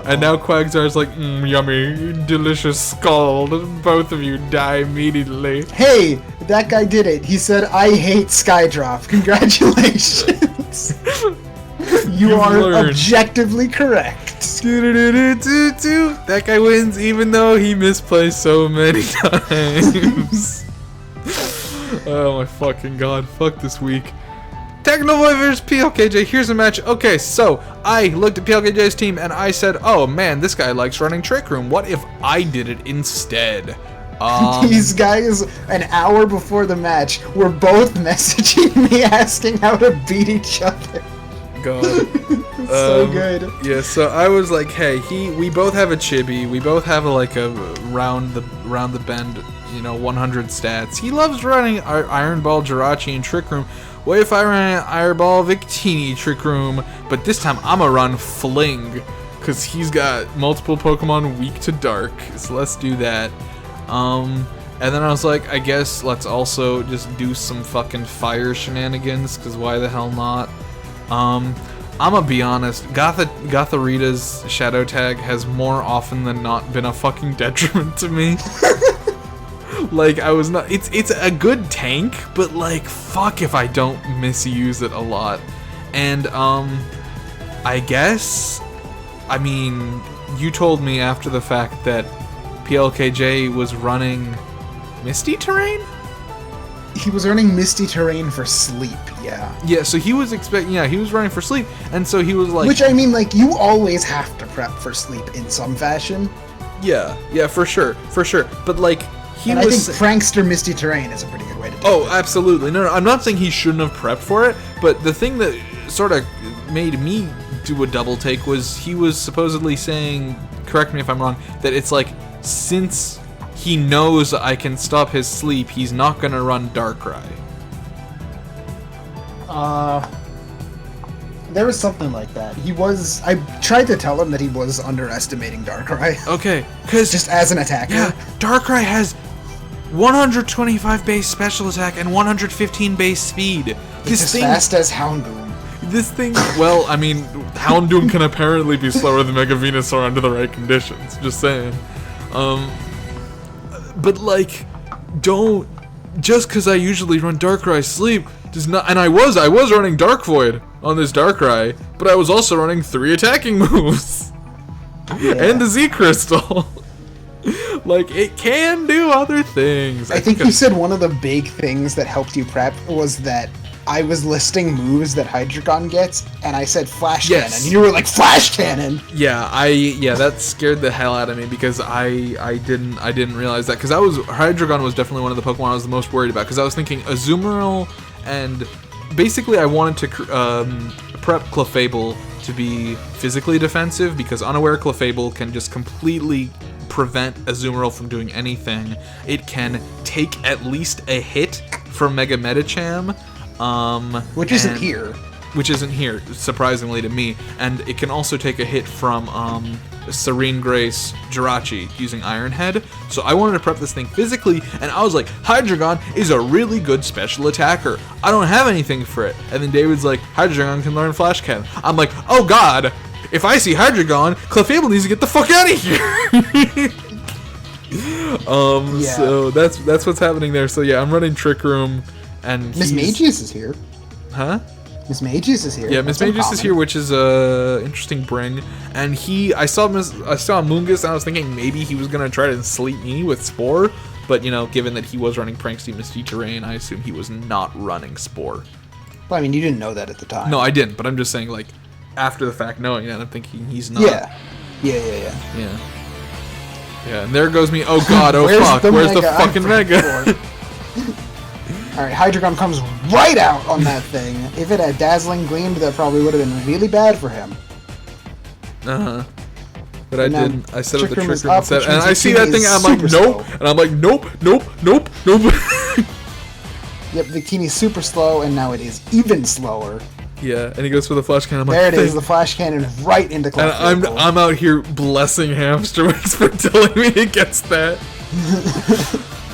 And now Quagsire's like, yummy, delicious skull. Both of you die immediately. Hey, that guy did it. He said, I hate Skydrop. Congratulations. You are objectively correct. That guy wins even though he misplays so many times. Oh my fucking god. Fuck this week. Technovoid versus PLKJ. Here's a match. Okay, so I looked at PLKJ's team and I said, oh man, this guy likes running Trick Room. What if I did it instead? These guys, an hour before the match, were both messaging me asking how to beat each other. God. So good. Yeah, so I was like, hey, we both have a chibi. We both have a round the bend, 100 stats. He loves running Iron Ball, Jirachi, and Trick Room. What if I ran Iron Ball, Victini, Trick Room? But this time I'ma run Fling, because he's got multiple Pokemon weak to Dark. So let's do that. And then I was like, I guess let's also just do some fucking fire shenanigans, because why the hell not? I'm gonna be honest, Gotharita's Shadow Tag has more often than not been a fucking detriment to me. Like, I was not, it's a good tank, but like, fuck if I don't misuse it a lot. And, I guess, I mean, you told me after the fact that PLKJ was running Misty Terrain? He was running Misty Terrain for sleep, yeah. Yeah, so he was he was running for sleep, and so he was like... Which, I mean, like, you always have to prep for sleep in some fashion. Yeah, for sure. But, like, I think Prankster Misty Terrain is a pretty good way to do it. Oh, absolutely. No, I'm not saying he shouldn't have prepped for it, but the thing that sort of made me do a double take was he was supposedly saying, correct me if I'm wrong, that it's like, since he knows I can stop his sleep, he's not gonna run Darkrai. There was something like that. I tried to tell him that he was underestimating Darkrai. Okay, because... Just as an attacker. Yeah, Darkrai has 125 base special attack and 115 base speed. It's as fast as Houndoom. This thing... Well, I mean, Houndoom can apparently be slower than Mega Venusaur under the right conditions. Just saying. But like, don't, just because I usually run Darkrai Sleep does not, and I was running Dark Void on this Darkrai, but I was also running 3 attacking moves. Yeah. And the Z Crystal. Like, it can do other things. I think you said one of the big things that helped you prep was that I was listing moves that Hydreigon gets, and I said Flash Cannon. And you were like, Flash Cannon! Yeah, that scared the hell out of me because I didn't realize that, because Hydreigon was definitely one of the Pokemon I was the most worried about, because I was thinking Azumarill, and basically I wanted to prep Clefable to be physically defensive, because Unaware Clefable can just completely prevent Azumarill from doing anything. It can take at least a hit from Mega Medicham, which isn't here. Which isn't here, surprisingly to me. And it can also take a hit from Serene Grace Jirachi using Iron Head. So I wanted to prep this thing physically, and I was like, Hydreigon is a really good special attacker. I don't have anything for it. And then David's like, Hydreigon can learn Flash Cannon. I'm like, oh god, if I see Hydreigon, Clefable needs to get the fuck out of here. Yeah. So that's what's happening there. So yeah, I'm running Trick Room. And Miss Magius is here. Huh? Miss Magius is here. Yeah, Miss Magius is here, which is a interesting bring. And I saw Moongus, and I was thinking maybe he was gonna try to sleep me with Spore, but given that he was running Prankster Misty Terrain, I assume he was not running Spore. Well, I mean, you didn't know that at the time. No, I didn't. But I'm just saying, like, after the fact, knowing that, I'm thinking he's not. Yeah. And there goes me. Oh god. Oh fuck. Where's the fucking Mega? Alright, Hydreigon comes right out on that thing. If it had Dazzling Gleamed, that probably would have been really bad for him. But I didn't. I set up the Trick Room instead. And I see that thing, and I'm like, nope. And I'm like, nope. Yep, Victini's super slow, and now it is even slower. Yeah, and he goes for the Flash Cannon. I'm like, there it is, the Flash Cannon right into Clefable. And I'm out here blessing Hamsterwings for telling me against that.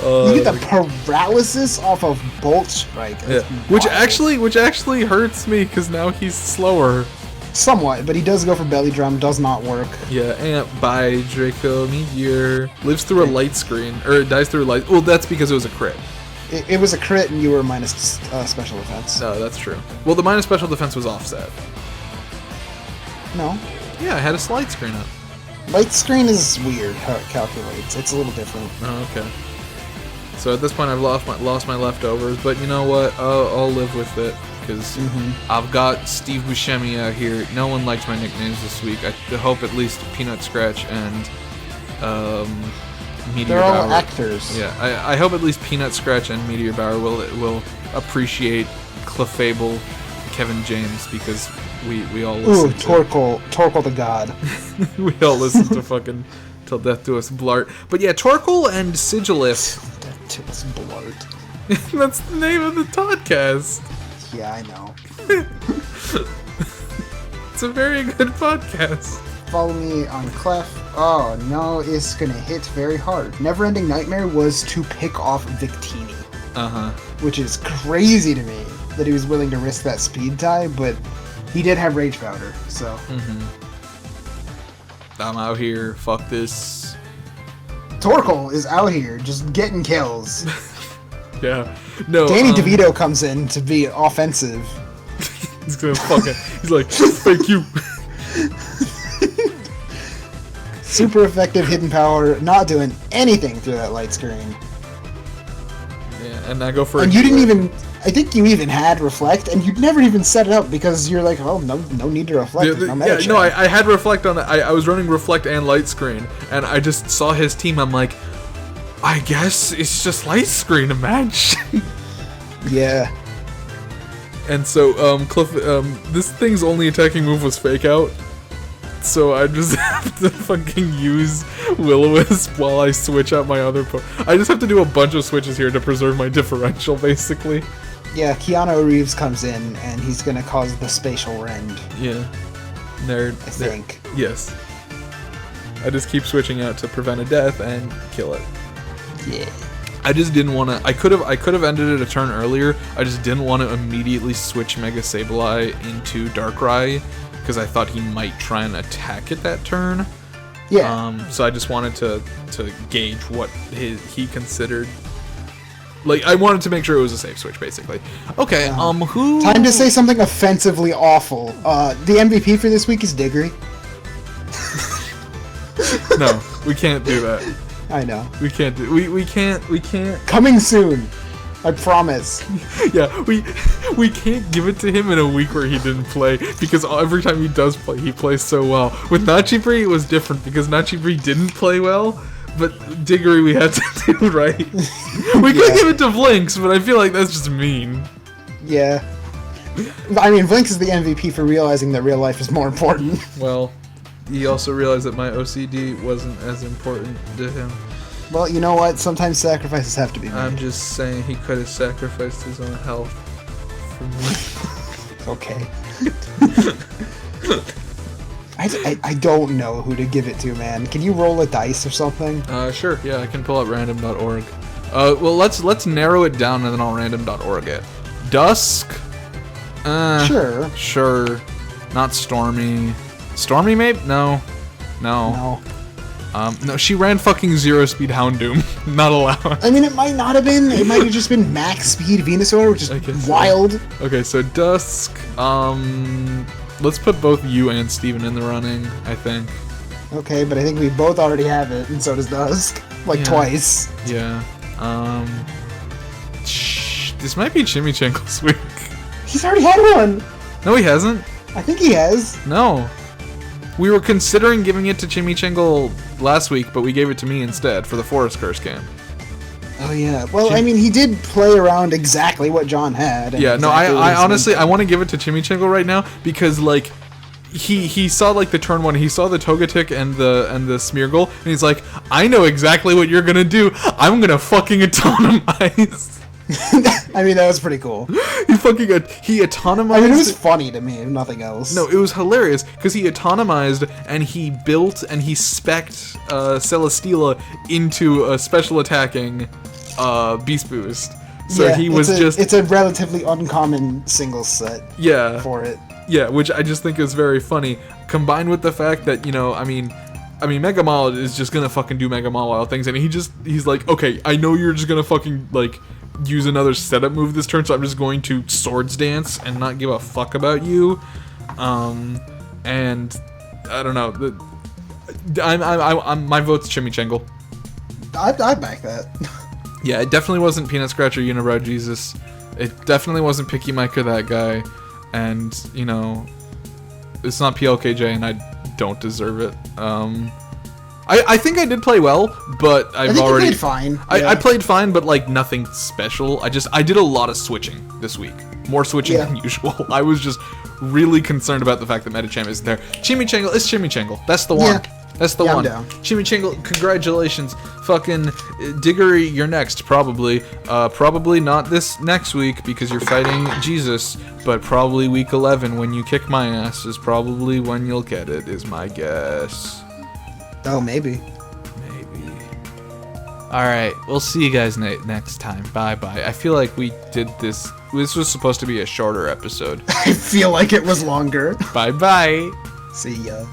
You get the paralysis off of Bolt Strike. Yeah. Which actually hurts me because now he's slower. Somewhat, but he does go for Belly Drum, does not work. Yeah, and by Draco Meteor lives through a light screen, or it dies through a light. Well, that's because it was a crit. It was a crit, and you were minus special defense. No, that's true. Well, the minus special defense was offset. No. Yeah, I had a slide screen up. Light screen is weird how it calculates. It's a little different. Oh, okay. So at this point, I've lost my leftovers, but you know what? I'll live with it because I've got Steve Buscemi out here. No one likes my nicknames this week. I hope at least Peanutscratch and meteorbower. They're all actors. Yeah, I hope at least Peanutscratch and meteorbower will appreciate Clefable, Kevin James, because we all listen. Torkoal the God. We all listen to fucking Till Death Do Us Blart. But yeah, Torkoal and Sigilif. Death Do Us Blart. That's the name of the podcast. Yeah, I know. It's a very good podcast. Follow me on Clef. Oh no, it's gonna hit very hard. Neverending Nightmare was to pick off Victini. Which is crazy to me that he was willing to risk that speed tie, but he did have Rage Powder, so. I'm out here, fuck this. Torkoal is out here just getting kills. Yeah. No. Danny DeVito comes in to be offensive. He's gonna fucking. He's like, thank you. Super effective hidden power, not doing anything through that light screen. Yeah, and I go for. And you didn't even. I think you even had reflect, and you'd never even set it up because you're like, oh, no need to reflect. I had reflect on it. I was running reflect and light screen, and I just saw his team. I'm like, I guess it's just light screen a match. Yeah. And so, this thing's only attacking move was fake out. So I just have to fucking use Will-O-Wisp while I switch out my other I just have to do a bunch of switches here to preserve my differential, basically. Yeah, Keanu Reeves comes in, and he's gonna cause the spatial rend. Yeah. I think. Yes. I just keep switching out to prevent a death and kill it. Yeah. I just didn't want to. I could have ended it a turn earlier. I just didn't want to immediately switch Mega Sableye into Darkrai because I thought he might try and attack it that turn. Yeah. So I just wanted to gauge what he considered. Like, I wanted to make sure it was a safe switch, basically. Okay. Who? Time to say something offensively awful. The MVP for this week is Diggory. No, we can't do that. I know. We can't do. We can't. Coming soon. I promise. Yeah, we can't give it to him in a week where he didn't play because every time he does play, he plays so well. With Nachibri, it was different because Nachibri didn't play well, but Diggory we had to do right. We could give it to Blinks, but I feel like that's just mean. Yeah. I mean, Blinks is the MVP for realizing that real life is more important. Well, he also realized that my OCD wasn't as important to him. Well, you know what? Sometimes sacrifices have to be made. I'm just saying he could have sacrificed his own health for me. Okay. I don't know who to give it to, man. Can you roll a dice or something? Sure. Yeah, I can pull up random.org. Well, let's narrow it down and then I'll random.org it. Dusk? Sure. Sure. Not Stormy. Stormy, maybe? No. No, she ran fucking zero speed Houndoom. Not allowed. I mean, it might not have been. It might have just been max speed Venusaur, which is wild. So. Okay, so Dusk. Let's put both you and Steven in the running, I think. Okay, but I think we both already have it, and so does Dusk. Like, twice. Yeah. This might be Chimichangle's week. He's already had one! No, he hasn't. I think he has. No. We were considering giving it to Chimichangle last week, but we gave it to me instead for the Forest Curse camp. Oh, yeah. Well, I mean, he did play around exactly what John had. Yeah, no, I honestly, I want to give it to Chimichangle right now because, like, he saw, like, the turn one, he saw the Togetic and the Smeargle, and he's like, I know exactly what you're gonna do. I'm gonna fucking autonomize. I mean, that was pretty cool. He autonomized. I mean, it was funny to me, if nothing else. No, it was hilarious because he autonomized and he built and he spec'd Celesteela into a special attacking Beast Boost. So yeah, he was it's a relatively uncommon singles set. Yeah. For it. Yeah, which I just think is very funny, combined with the fact that, you know, I mean, Mega Mall is just gonna fucking do Mega Mall things, and he's like, okay, I know you're just gonna fucking, like, use another setup move this turn, so I'm just going to Swords Dance and not give a fuck about you. And I don't know. My vote's Chimichangle. I back that. Yeah, it definitely wasn't Peanutscratch or UnibrowJesus. It definitely wasn't pickymike or that guy. And, you know, it's not PLKJ, and I don't deserve it. I think I did play well, but I think you played fine. I played fine, but like nothing special. I did a lot of switching this week. More switching than usual. I was just really concerned about the fact that Metacham isn't there. Chimichangle is Chimichangle. That's the one. That's the one. Down. Chimichangle, congratulations. Fucking Diggory, you're next, probably. Probably not this next week because you're fighting Jesus, but probably week 11 when you kick my ass is probably when you'll get it, is my guess. Oh, maybe. Maybe. Alright, we'll see you guys next time. Bye-bye. I feel like we did this. This was supposed to be a shorter episode. I feel like it was longer. Bye-bye. See ya.